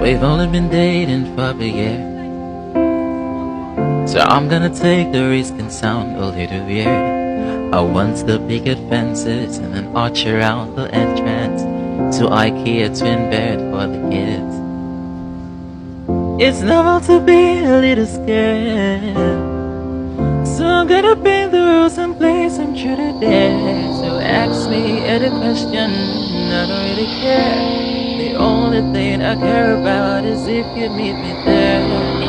we've only been dating for a year, so I'm gonna take the risk and sound a little weird. I want the picket fences and an arch around the entrance to IKEA twin bed for the kids. It's normal to be a little scared, so I'm gonna bend the rules and play some truth or dare. So ask me any question, I don't really care. The only thing I care about is if you meet me there.